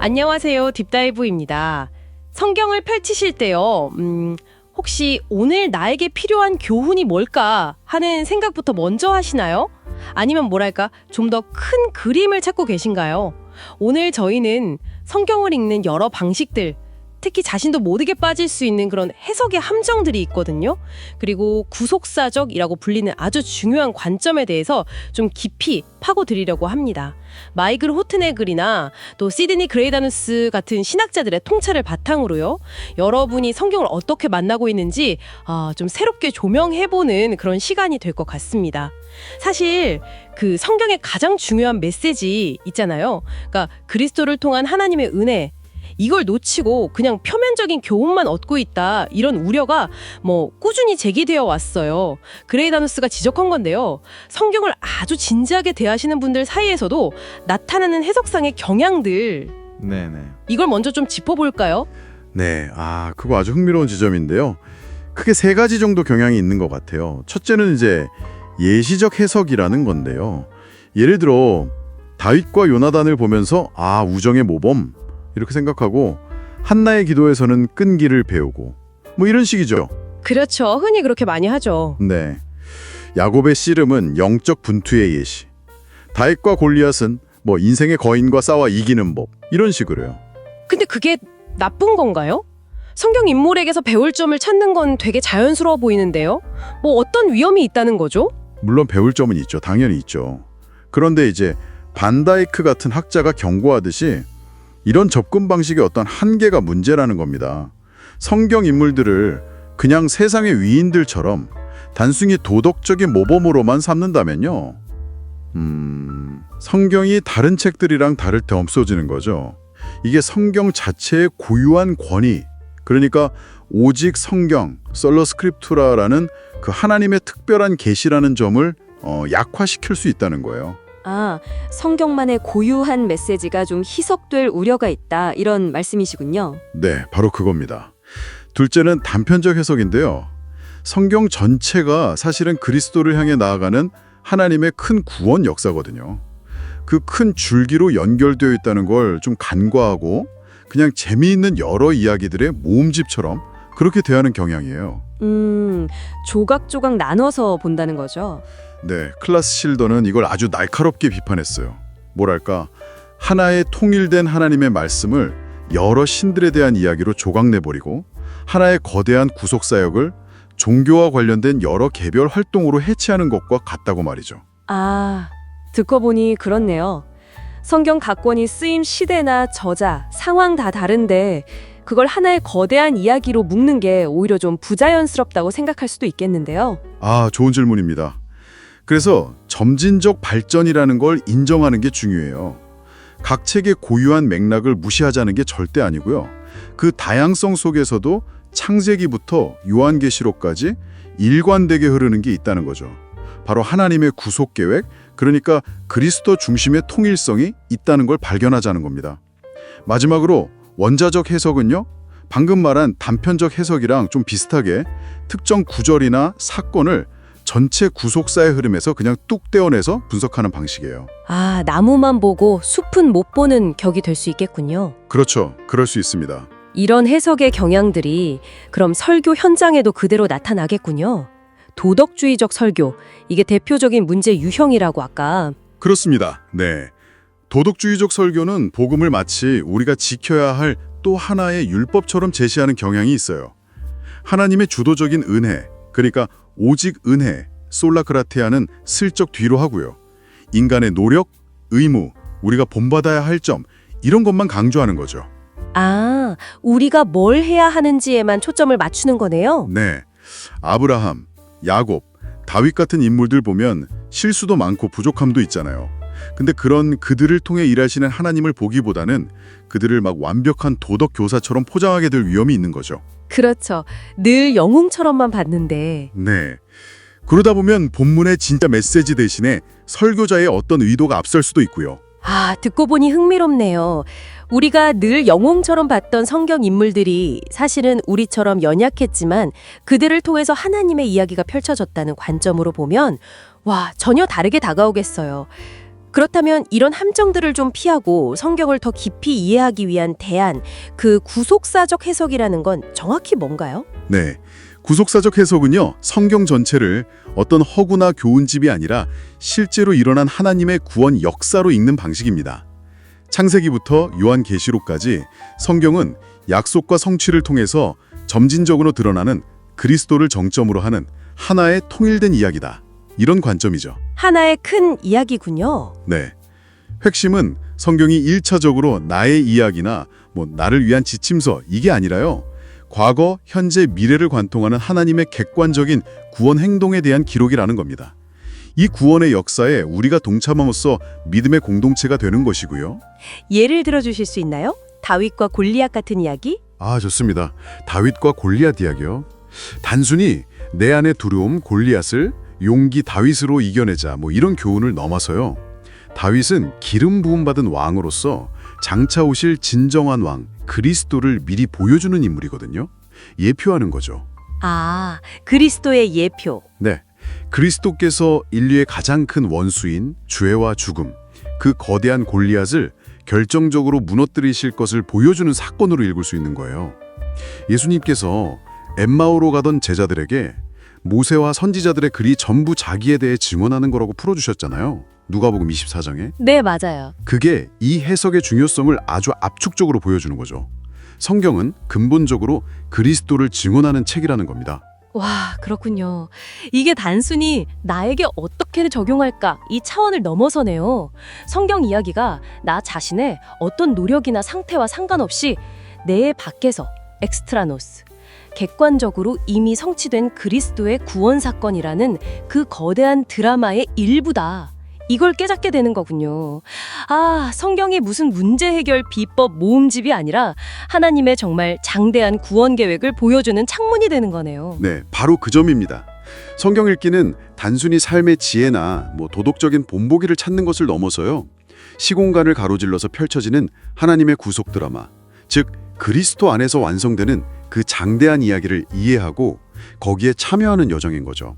안녕하세요. 딥다이브입니다. 성경을 펼치실 때요, 혹시 오늘 나에게 필요한 교훈이 뭘까 하는 생각부터 먼저 하시나요? 아니면 뭐랄까, 좀 더 큰 그림을 찾고 계신가요? 오늘 저희는 성경을 읽는 여러 방식들, 특히 자신도 모르게 빠질 수 있는 그런 해석의 함정들이 있거든요. 그리고 구속사적이라고 불리는 아주 중요한 관점에 대해서 좀 깊이 파고들이려고 합니다. 마이클 호트네글이나 또 시드니 그레이다누스 같은 신학자들의 통찰을 바탕으로요. 여러분이 성경을 어떻게 만나고 있는지 좀 새롭게 조명해보는 그런 시간이 될 것 같습니다. 사실 그 성경의 가장 중요한 메시지 있잖아요. 그러니까 그리스도를 통한 하나님의 은혜, 이걸 놓치고 그냥 표면적인 교훈만 얻고 있다, 이런 우려가 꾸준히 제기되어 왔어요. 그레이다누스가 지적한 건데요. 성경을 아주 진지하게 대하시는 분들 사이에서도 나타나는 해석상의 경향들, 네네. 이걸 먼저 좀 짚어볼까요? 네, 그거 아주 흥미로운 지점인데요. 크게 세 가지 정도 경향이 있는 것 같아요. 첫째는 이제 예시적 해석이라는 건데요. 예를 들어 다윗과 요나단을 보면서 우정의 모범 이렇게 생각하고 한나의 기도에서는 끈기를 배우고 이런 식이죠. 그렇죠. 흔히 그렇게 많이 하죠. 네, 야곱의 씨름은 영적 분투의 예시, 다윗과 골리앗은 인생의 거인과 싸워 이기는 법, 이런 식으로요. 근데 그게 나쁜 건가요? 성경 인물에게서 배울 점을 찾는 건 되게 자연스러워 보이는데요. 어떤 위험이 있다는 거죠? 물론 배울 점은 있죠. 당연히 있죠. 그런데 이제 반다이크 같은 학자가 경고하듯이 이런 접근 방식의 어떤 한계가 문제라는 겁니다. 성경 인물들을 그냥 세상의 위인들처럼 단순히 도덕적인 모범으로만 삼는다면요, 성경이 다른 책들이랑 다를 때 없어지는 거죠. 이게 성경 자체의 고유한 권위, 그러니까 오직 성경, 솔로 스크립투라라는 그 하나님의 특별한 계시라는 점을 약화시킬 수 있다는 거예요. 성경만의 고유한 메시지가 좀 희석될 우려가 있다, 이런 말씀이시군요. 네, 바로 그겁니다. 둘째는 단편적 해석인데요. 성경 전체가 사실은 그리스도를 향해 나아가는 하나님의 큰 구원 역사거든요. 그 큰 줄기로 연결되어 있다는 걸 좀 간과하고 그냥 재미있는 여러 이야기들의 모음집처럼 그렇게 대하는 경향이에요. 조각조각 나눠서 본다는 거죠. 네, 클라스 실더는 이걸 아주 날카롭게 비판했어요. 뭐랄까, 하나의 통일된 하나님의 말씀을 여러 신들에 대한 이야기로 조각내버리고 하나의 거대한 구속사역을 종교와 관련된 여러 개별 활동으로 해치하는 것과 같다고 말이죠. 듣고 보니 그렇네요. 성경 각 권이 쓰임 시대나 저자, 상황 다 다른데 그걸 하나의 거대한 이야기로 묶는 게 오히려 좀 부자연스럽다고 생각할 수도 있겠는데요. 좋은 질문입니다. 그래서 점진적 발전이라는 걸 인정하는 게 중요해요. 각 책의 고유한 맥락을 무시하자는 게 절대 아니고요. 그 다양성 속에서도 창세기부터 요한계시록까지 일관되게 흐르는 게 있다는 거죠. 바로 하나님의 구속 계획, 그러니까 그리스도 중심의 통일성이 있다는 걸 발견하자는 겁니다. 마지막으로 원자적 해석은요, 방금 말한 단편적 해석이랑 좀 비슷하게 특정 구절이나 사건을 전체 구속사의 흐름에서 그냥 뚝 떼어내서 분석하는 방식이에요. 나무만 보고 숲은 못 보는 격이 될 수 있겠군요. 그렇죠. 그럴 수 있습니다. 이런 해석의 경향들이 그럼 설교 현장에도 그대로 나타나겠군요. 도덕주의적 설교, 이게 대표적인 문제 유형이라고 아까. 그렇습니다. 네. 도덕주의적 설교는 복음을 마치 우리가 지켜야 할 또 하나의 율법처럼 제시하는 경향이 있어요. 하나님의 주도적인 은혜, 그러니까 오직 은혜, 솔라크라테아는 슬쩍 뒤로 하고요. 인간의 노력, 의무, 우리가 본받아야 할 점, 이런 것만 강조하는 거죠. 우리가 뭘 해야 하는지에만 초점을 맞추는 거네요. 네. 아브라함, 야곱, 다윗 같은 인물들 보면 실수도 많고 부족함도 있잖아요. 근데 그런 그들을 통해 일하시는 하나님을 보기보다는 그들을 막 완벽한 도덕 교사처럼 포장하게 될 위험이 있는 거죠. 그렇죠. 늘 영웅처럼만 봤는데. 네. 그러다 보면 본문의 진짜 메시지 대신에 설교자의 어떤 의도가 앞설 수도 있고요. 듣고 보니 흥미롭네요. 우리가 늘 영웅처럼 봤던 성경 인물들이 사실은 우리처럼 연약했지만 그들을 통해서 하나님의 이야기가 펼쳐졌다는 관점으로 보면 전혀 다르게 다가오겠어요. 그렇다면 이런 함정들을 좀 피하고 성경을 더 깊이 이해하기 위한 대안, 그 구속사적 해석이라는 건 정확히 뭔가요? 네. 구속사적 해석은요, 성경 전체를 어떤 허구나 교훈집이 아니라 실제로 일어난 하나님의 구원 역사로 읽는 방식입니다. 창세기부터 요한계시록까지 성경은 약속과 성취를 통해서 점진적으로 드러나는 그리스도를 정점으로 하는 하나의 통일된 이야기다. 이런 관점이죠. 하나의 큰 이야기군요. 네. 핵심은 성경이 1차적으로 나의 이야기나 나를 위한 지침서 이게 아니라요. 과거, 현재, 미래를 관통하는 하나님의 객관적인 구원 행동에 대한 기록이라는 겁니다. 이 구원의 역사에 우리가 동참함으로써 믿음의 공동체가 되는 것이고요. 예를 들어 주실 수 있나요? 다윗과 골리앗 같은 이야기? 좋습니다. 다윗과 골리앗 이야기요. 단순히 내 안의 두려움 골리앗을 용기 다윗으로 이겨내자 이런 교훈을 넘어서요. 다윗은 기름 부음 받은 왕으로서 장차 오실 진정한 왕 그리스도를 미리 보여주는 인물이거든요. 예표하는 거죠. 아, 그리스도의 예표. 네. 그리스도께서 인류의 가장 큰 원수인 죄와 죽음, 그 거대한 골리앗을 결정적으로 무너뜨리실 것을 보여주는 사건으로 읽을 수 있는 거예요. 예수님께서 엠마오로 가던 제자들에게 모세와 선지자들의 글이 전부 자기에 대해 증언하는 거라고 풀어주셨잖아요. 누가복음 24장에. 네, 맞아요. 그게 이 해석의 중요성을 아주 압축적으로 보여주는 거죠. 성경은 근본적으로 그리스도를 증언하는 책이라는 겁니다. 와, 그렇군요. 이게 단순히 나에게 어떻게 적용할까 이 차원을 넘어서네요. 성경 이야기가 나 자신의 어떤 노력이나 상태와 상관없이 내 밖에서 엑스트라노스, 객관적으로 이미 성취된 그리스도의 구원 사건이라는 그 거대한 드라마의 일부다. 이걸 깨닫게 되는 거군요. 아, 성경이 무슨 문제 해결 비법 모음집이 아니라 하나님의 정말 장대한 구원 계획을 보여주는 창문이 되는 거네요. 네, 바로 그 점입니다. 성경 읽기는 단순히 삶의 지혜나 도덕적인 본보기를 찾는 것을 넘어서요. 시공간을 가로질러서 펼쳐지는 하나님의 구속 드라마, 즉 그리스도 안에서 완성되는 그 장대한 이야기를 이해하고 거기에 참여하는 여정인 거죠.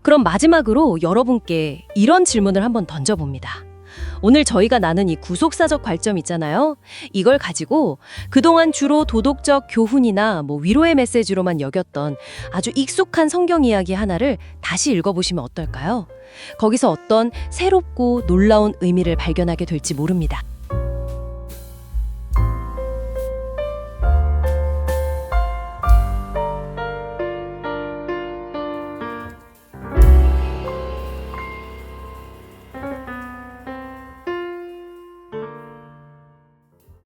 그럼 마지막으로 여러분께 이런 질문을 한번 던져봅니다. 오늘 저희가 나눈 이 구속사적 관점 있잖아요. 이걸 가지고 그동안 주로 도덕적 교훈이나 위로의 메시지로만 여겼던 아주 익숙한 성경 이야기 하나를 다시 읽어보시면 어떨까요? 거기서 어떤 새롭고 놀라운 의미를 발견하게 될지 모릅니다.